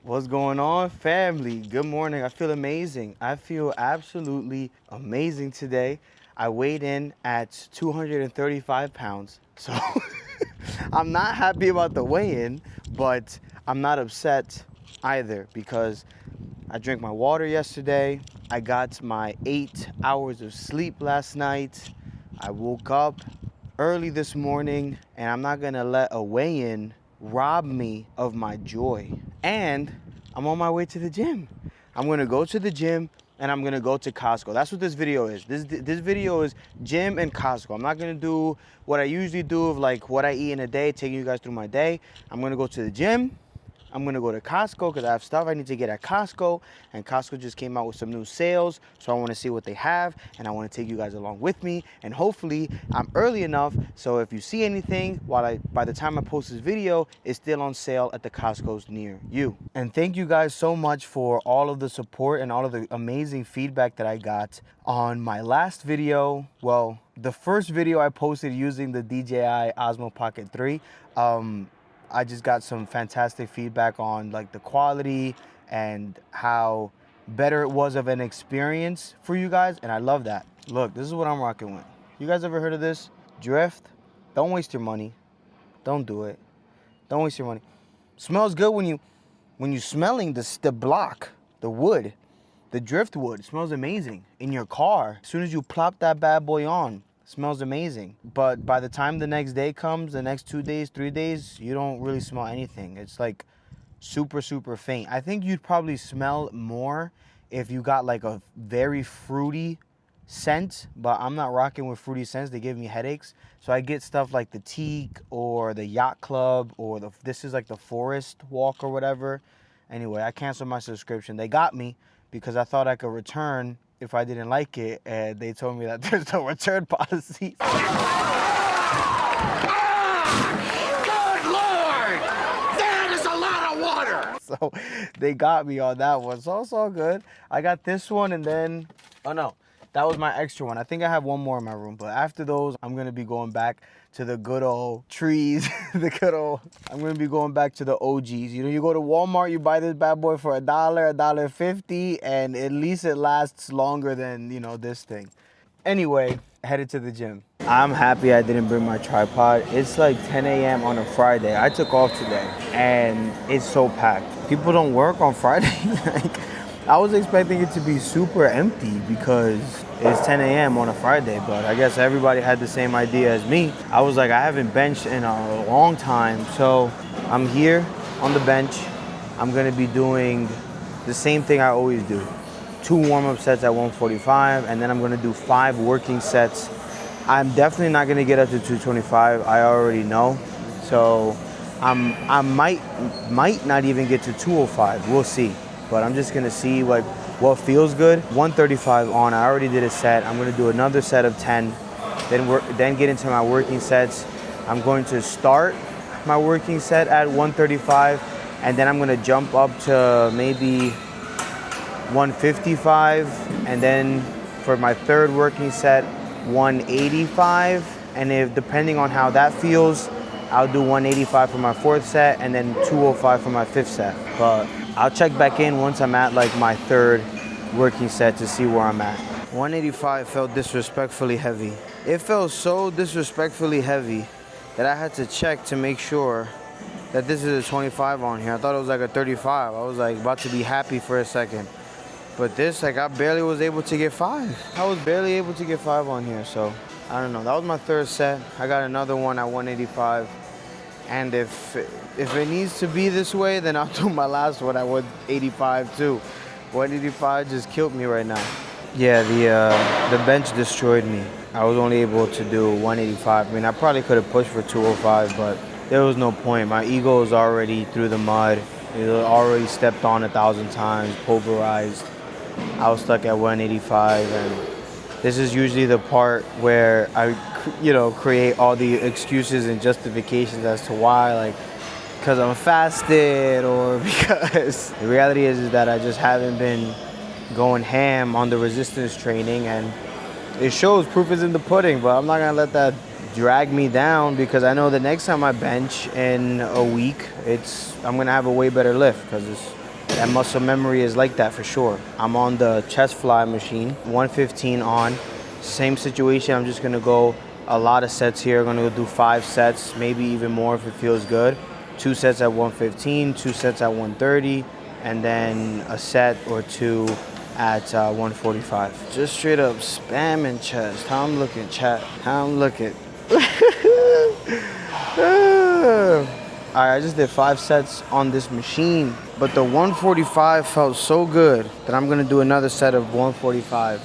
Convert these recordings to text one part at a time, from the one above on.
What's going on, family? Good morning. I feel amazing. I feel absolutely amazing today. I weighed in at 235 pounds. So I'm not happy about the weigh-in, but I'm not upset either because I drank my water yesterday. I got my 8 hours of sleep last night. I woke up early this morning, and I'm not gonna let a weigh-in rob me of my joy. And I'm on my way to the gym. I'm gonna go to the gym and I'm gonna go to Costco. That's what this video is. This video is gym and Costco. I'm not gonna do what I usually do of like what I eat in a day, taking you guys through my day. I'm gonna go to the gym. I'm gonna go to Costco because I have stuff I need to get at Costco, and Costco just came out with some new sales, so I want to see what they have, and I want to take you guys along with me, and hopefully I'm early enough so if you see anything by the time I post this video, it's still on sale at the Costco's near you. And thank you guys so much for all of the support and all of the amazing feedback that I got on my last video. Well, the first video I posted using the DJI Osmo Pocket 3. I just got some fantastic feedback on like the quality and how better it was of an experience for you guys, and I love that. Look, this is what I'm rocking with. You guys ever heard of this? Drift? Don't waste your money. Don't do it. Don't waste your money. Smells good when you smelling the block, the wood, the drift wood. It smells amazing in your car. As soon as you plop that bad boy on, smells amazing. But by the time the next day comes, the next 2 days, 3 days, you don't really smell anything. It's like super, super faint. I think you'd probably smell more if you got like a very fruity scent, but I'm not rocking with fruity scents. They give me headaches. So I get stuff like the Teak or the Yacht Club or this is like the Forest Walk or whatever. Anyway, I canceled my subscription. They got me because I thought I could return if I didn't like it, and they told me that there's no return policy. Good Lord! That is a lot of water! So they got me on that one, so it's all good. I got this one, and then, oh no, that was my extra one. I think I have one more in my room, but after those, I'm gonna be going back to the good old trees, I'm gonna be going back to the OGs. You know, you go to Walmart, you buy this bad boy for $1, $1.50, and at least it lasts longer than, you know, this thing. Anyway, headed to the gym. I'm happy I didn't bring my tripod. It's like 10 a.m. on a Friday. I took off today, and it's so packed. People don't work on Friday. Like, I was expecting it to be super empty because it's 10 a.m. on a Friday, but I guess everybody had the same idea as me. I was like, I haven't benched in a long time, so I'm here on the bench. I'm gonna be doing the same thing I always do. 2 warm-up sets at 145, and then I'm gonna do 5 working sets. I'm definitely not gonna get up to 225, I already know. So I might not even get to 205, we'll see. But I'm just gonna see like what feels good. 135 on, I already did a set. I'm gonna do another set of 10, then get into my working sets. I'm going to start my working set at 135, and then I'm gonna jump up to maybe 155, and then for my third working set, 185. And if depending on how that feels, I'll do 185 for my 4th set, and then 205 for my 5th set. But I'll check back in once I'm at like my 3rd working set to see where I'm at. 185 felt disrespectfully heavy. It felt so disrespectfully heavy that I had to check to make sure that this is a 25 on here. I thought it was like a 35. I was like about to be happy for a second. But this, like, I barely was able to get 5. I was barely able to get 5 on here, so I don't know. That was my 3rd set. I got another one at 185. And if it needs to be this way, then I'll do my last one at 185 too. 185 just killed me right now. Yeah, the bench destroyed me. I was only able to do 185. I mean, I probably could have pushed for 205, but there was no point. My ego was already through the mud. It was already stepped on 1,000 times, pulverized. I was stuck at 185, and this is usually the part where I, create all the excuses and justifications as to why, like, because I'm fasted or because the reality is that I just haven't been going ham on the resistance training, and it shows. Proof is in the pudding, but I'm not gonna let that drag me down because I know the next time I bench in a week, I'm gonna have a way better lift because That muscle memory is like that for sure. I'm on the chest fly machine, 115 on. Same situation, I'm just gonna go a lot of sets here. I'm gonna go do 5 sets, maybe even more if it feels good. 2 sets at 115, 2 sets at 130, and then a set or 2 at 145. Just straight up spamming chest. How I'm looking, chat. How I'm looking. Alright, I just did 5 sets on this machine, but the 145 felt so good that I'm gonna do another set of 145.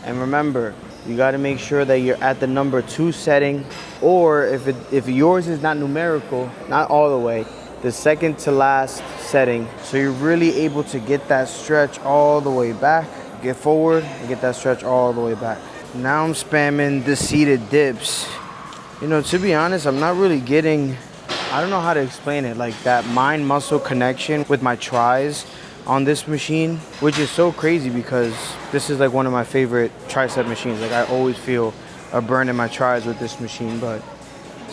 And remember, you gotta make sure that you're at the number 2 setting, or if yours is not numerical, not all the way, the second to last setting, so you're really able to get that stretch all the way back, get forward, and get that stretch all the way back. Now I'm spamming the seated dips. You know, to be honest, I'm not really getting, I don't know how to explain it, like that mind muscle connection with my tris on this machine, which is so crazy because this is like one of my favorite tricep machines. Like I always feel a burn in my tris with this machine, but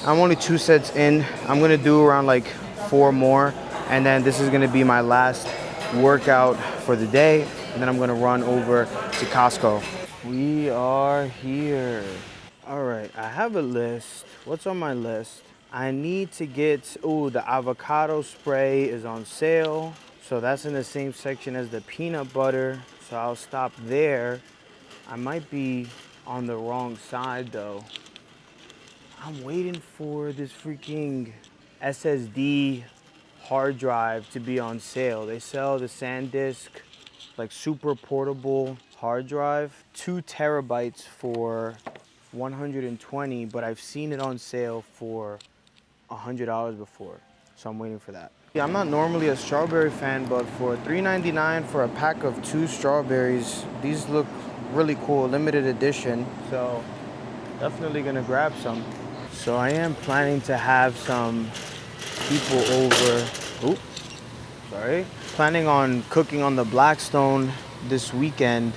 I'm only 2 sets in. I'm gonna do around like 4 more, and then this is gonna be my last workout for the day, and then I'm gonna run over to Costco. We are here. All right, I have a list. What's on my list? I need to get, the avocado spray is on sale. So that's in the same section as the peanut butter. So I'll stop there. I might be on the wrong side though. I'm waiting for this freaking SSD hard drive to be on sale. They sell the SanDisk, like super portable hard drive, 2 terabytes for 120, but I've seen it on sale for $100 before, so I'm waiting for that. Yeah, I'm not normally a strawberry fan, but for $3.99 for a pack of 2 strawberries, these look really cool, limited edition, so definitely gonna grab some. So I am planning to have some people over. Oops, sorry. Planning on cooking on the Blackstone this weekend,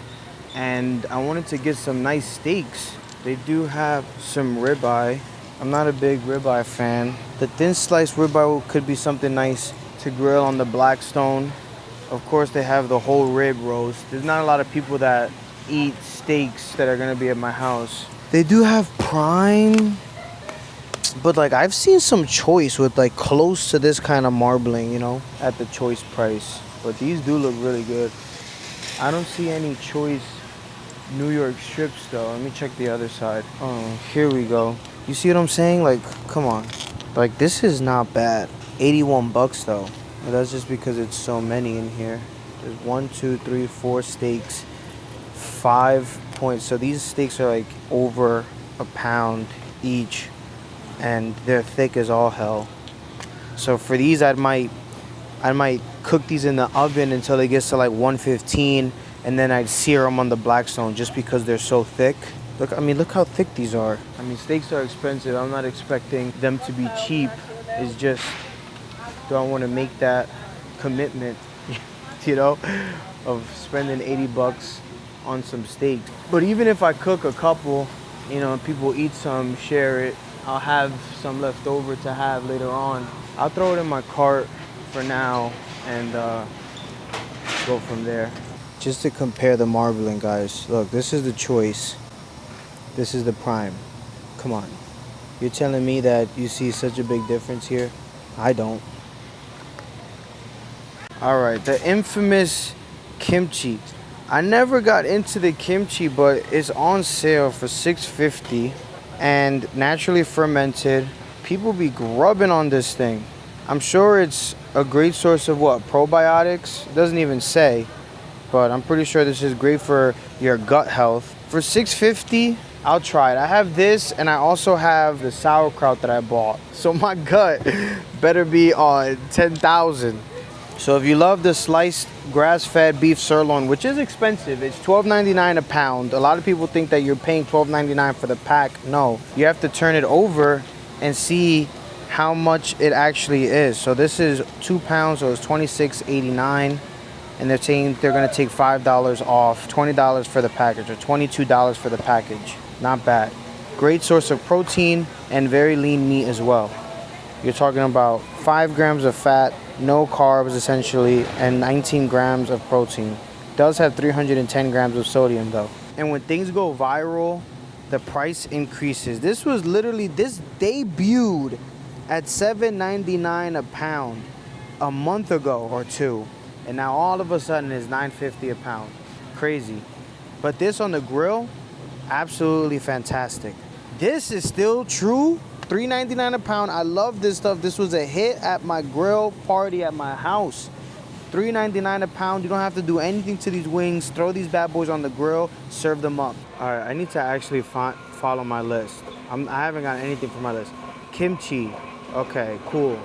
and I wanted to get some nice steaks. They do have some ribeye. I'm not a big ribeye fan. The thin sliced ribeye could be something nice to grill on the Blackstone. Of course, they have the whole rib roast. There's not a lot of people that eat steaks that are gonna be at my house. They do have prime, but like I've seen some choice with like close to this kind of marbling, you know, at the choice price. But these do look really good. I don't see any choice New York strips though. Let me check the other side. Oh, here we go. You see what I'm saying? Like, come on. Like, this is not bad. 81 bucks though. But that's just because it's so many in here. There's 1, 2, 3, 4 steaks. 5 points. So these steaks are like over a pound each, and they're thick as all hell. So for these, I might cook these in the oven until it gets to like 115, and then I'd sear them on the Blackstone just because they're so thick. Look, I mean, look how thick these are. I mean, steaks are expensive. I'm not expecting them to be cheap. It's just, do I want to make that commitment, you know, of spending 80 bucks on some steaks? But even if I cook a couple, you know, and people eat some, share it, I'll have some left over to have later on. I'll throw it in my cart for now and go from there. Just to compare the marbling, guys. Look, this is the choice. This is the prime. Come on. You're telling me that you see such a big difference here? I don't. All right, the infamous kimchi. I never got into the kimchi, but it's on sale for $6.50 and naturally fermented. People be grubbing on this thing. I'm sure it's a great source of what? Probiotics? It doesn't even say, but I'm pretty sure this is great for your gut health. For $6.50, I'll try it. I have this, and I also have the sauerkraut that I bought. So my gut better be on 10,000. So if you love the sliced grass-fed beef sirloin, which is expensive, it's $12.99 a pound. A lot of people think that you're paying $12.99 for the pack. No, you have to turn it over and see how much it actually is. So this is 2 pounds, so it's $26.89. And they're saying they're gonna take $5 off, $20 for the package, or $22 for the package. Not bad. Great source of protein and very lean meat as well. You're talking about 5 grams of fat, no carbs essentially, and 19 grams of protein. Does have 310 grams of sodium though. And when things go viral, the price increases. This was literally, this debuted at $7.99 a pound a month ago or two, and now all of a sudden it's $9.50 a pound. Crazy. But this on the grill, absolutely fantastic. This is still true. $3.99 a pound. I love this stuff. This was a hit at my grill party at my house. $3.99 a pound. You don't have to do anything to these wings. Throw these bad boys on the grill, serve them up. All right, I need to actually follow my list. I haven't got anything for my list. Kimchi. Okay, cool.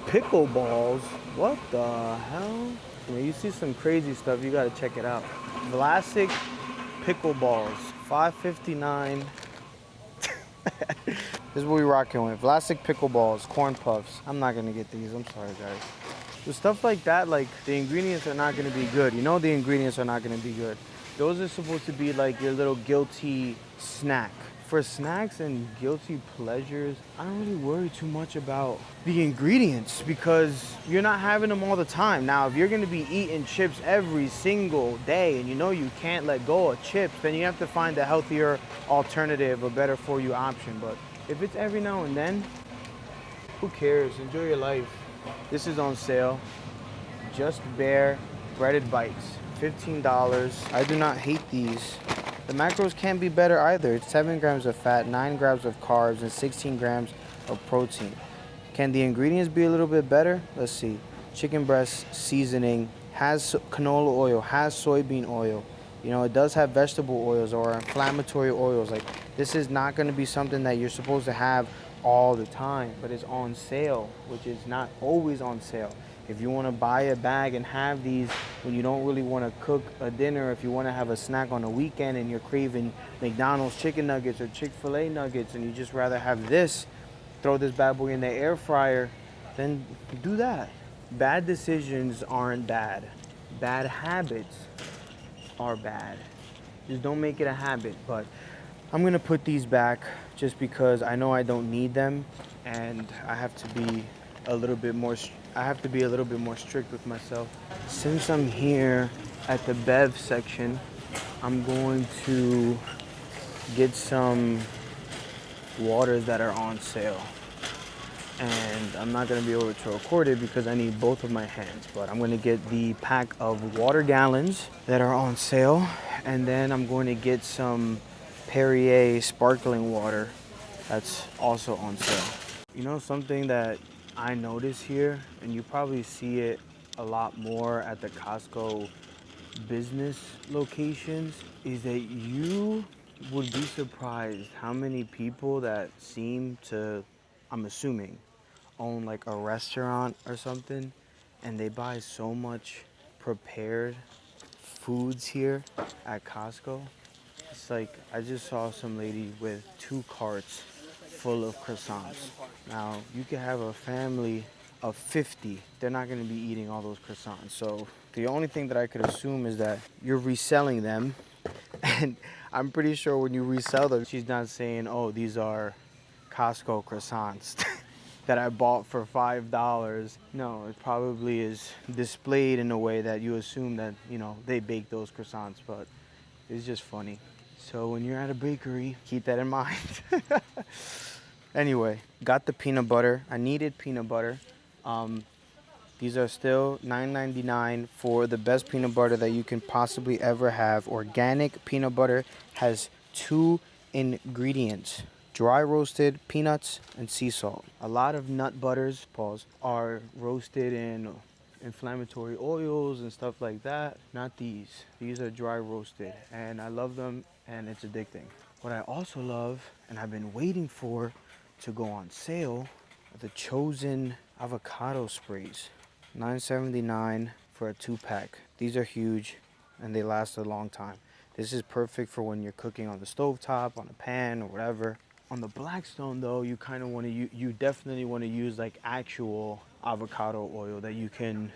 Pickle balls. What the hell? When you see some crazy stuff, you gotta check it out. Vlasic pickle balls, $5.59. This is what we rocking with. Vlasic pickle balls, corn puffs. I'm not gonna get these. I'm sorry, guys. With stuff like that, like the ingredients are not gonna be good. You know the ingredients are not gonna be good. Those are supposed to be like your little guilty snack. For snacks and guilty pleasures, I don't really worry too much about the ingredients because you're not having them all the time. Now, if you're gonna be eating chips every single day and you know you can't let go of chips, then you have to find a healthier alternative, a better for you option. But if it's every now and then, who cares? Enjoy your life. This is on sale. Just Bare breaded bites, $15. I do not hate these. The macros can't be better either. It's 7 grams of fat, 9 grams of carbs, and 16 grams of protein. Can the ingredients be a little bit better? Let's see. Chicken breast seasoning, has canola oil, has soybean oil. You know, it does have vegetable oils or inflammatory oils. Like, this is not going to be something that you're supposed to have all the time, but it's on sale, which is not always on sale. If you want to buy a bag and have these when you don't really want to cook a dinner, if you want to have a snack on a weekend and you're craving McDonald's chicken nuggets or Chick-fil-A nuggets and you just rather have this, throw this bad boy in the air fryer, then do that. Bad decisions aren't bad. Bad habits are bad. Just don't make it a habit. But I'm gonna put these back just because I know I don't need them, and I have to be a little bit more strict with myself. Since I'm here at the Bev section, I'm going to get some waters that are on sale. And I'm not gonna be able to record it because I need both of my hands, but I'm gonna get the pack of water gallons that are on sale, and then I'm going to get some Perrier sparkling water that's also on sale. You know, something that I notice here, and you probably see it a lot more at the Costco business locations, is that you would be surprised how many people that seem to, I'm assuming, own like a restaurant or something, and they buy so much prepared foods here at Costco. It's like I just saw some lady with 2 carts full of croissants. Now, you could have a family of 50. They're not going to be eating all those croissants. So the only thing that I could assume is that you're reselling them. And I'm pretty sure when you resell them, she's not saying, oh, these are Costco croissants that I bought for $5. No, it probably is displayed in a way that you assume that, you know, they bake those croissants, but it's just funny. So when you're at a bakery, keep that in mind. Anyway, got the peanut butter. I needed peanut butter. These are still $9.99 for the best peanut butter that you can possibly ever have. Organic peanut butter has 2 ingredients: dry roasted peanuts and sea salt. A lot of nut butters, are roasted in inflammatory oils and stuff like that. Not these. These are dry roasted, and I love them, and it's addicting. What I also love, and I've been waiting for to go on sale, are the Chosen avocado sprays. $9.79 for a 2-pack. These are huge and they last a long time. This is perfect for when you're cooking on the stovetop, on a pan, or whatever. On the Blackstone though, you kind of want to you definitely want to use like actual avocado oil that you can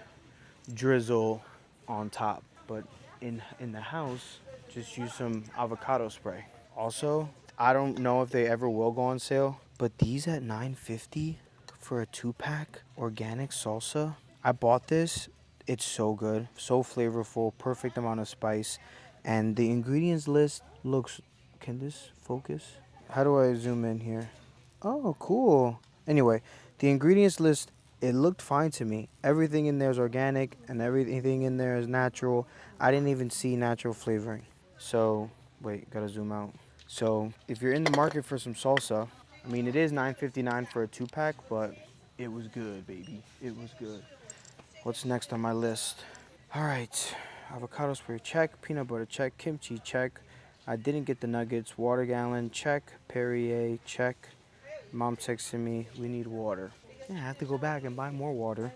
drizzle on top. But in the house, just use some avocado spray. Also, I don't know if they ever will go on sale, but these at $9.50 for a 2-pack organic salsa. I bought this. It's so good, so flavorful, perfect amount of spice. And the ingredients list looks, can this focus? How do I zoom in here? Oh, cool. Anyway, the ingredients list, it looked fine to me. Everything in there is organic and everything in there is natural. I didn't even see natural flavoring. So, wait, gotta zoom out. So, if you're in the market for some salsa, I mean, it is $9.59 for a 2-pack, but it was good, baby. It was good. What's next on my list? All right, avocado spray, check. Peanut butter, check. Kimchi, check. I didn't get the nuggets. Water gallon, check. Perrier, check. Mom texted me, we need water. Yeah, I have to go back and buy more water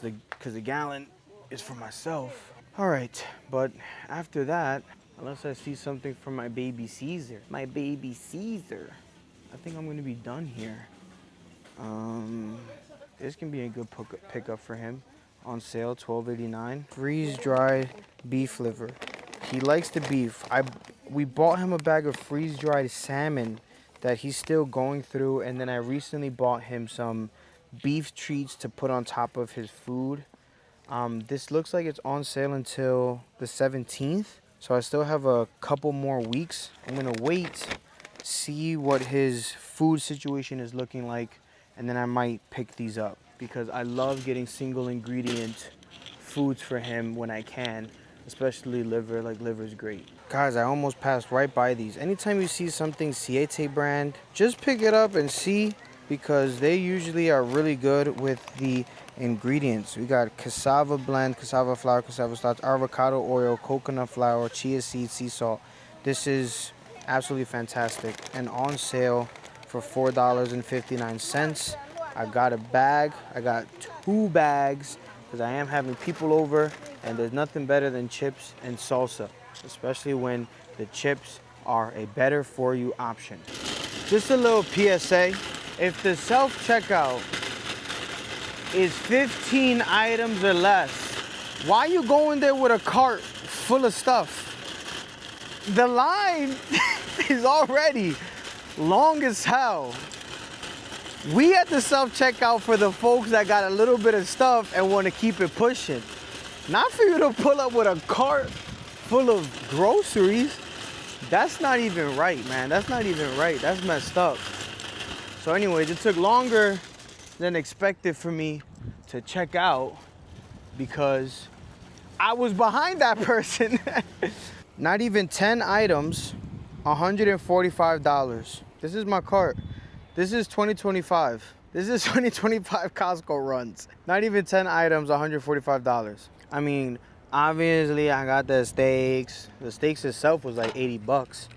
because the gallon is for myself. All right, but after that, unless I see something from my baby Caesar, I think I'm gonna be done here. This can be a good pickup for him. On sale, $12.89. Freeze-dried beef liver. He likes the beef. We bought him a bag of freeze-dried salmon that he's still going through, and then I recently bought him some beef treats to put on top of his food. This looks like it's on sale until the 17th, so I still have a couple more weeks. I'm gonna wait, see what his food situation is looking like, and then I might pick these up because I love getting single ingredient foods for him when I can, especially liver. Like, liver's great. Guys, I almost passed right by these. Anytime you see something Siete brand, just pick it up and see, because they usually are really good with the ingredients. We got cassava blend, cassava flour, cassava starch, avocado oil, coconut flour, chia seed, sea salt. This is absolutely fantastic and on sale for $4.59. I got a bag. I got 2 bags because I am having people over, and there's nothing better than chips and salsa, especially when the chips are a better for you option. Just a little PSA. If the self-checkout is 15 items or less, why are you going there with a cart full of stuff? The line is already long as hell. We at the self-checkout for the folks that got a little bit of stuff and want to keep it pushing. Not for you to pull up with a cart full of groceries. That's not even right, man. That's not even right. That's messed up. So anyways, it took longer than expected for me to check out because I was behind that person. Not even 10 items, $145. This is my cart. This is 2025. This is 2025 Costco runs. Not even 10 items, $145. I mean, obviously I got the steaks. The steaks itself was like 80 bucks.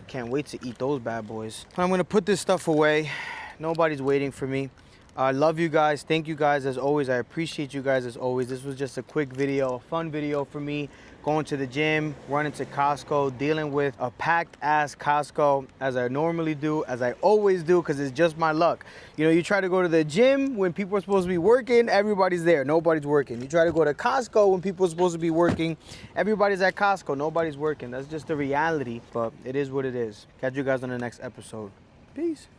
Can't wait to eat those bad boys. I'm gonna put this stuff away. Nobody's waiting for me. I love you guys. Thank you guys as always. I appreciate you guys as always. This was just a quick video, a fun video for me. Going to the gym, running to Costco, dealing with a packed ass Costco as I normally do, as I always do, because it's just my luck. You know, you try to go to the gym when people are supposed to be working, everybody's there, nobody's working. You try to go to Costco when people are supposed to be working, everybody's at Costco, nobody's working. That's just the reality, but it is what it is. Catch you guys on the next episode. Peace.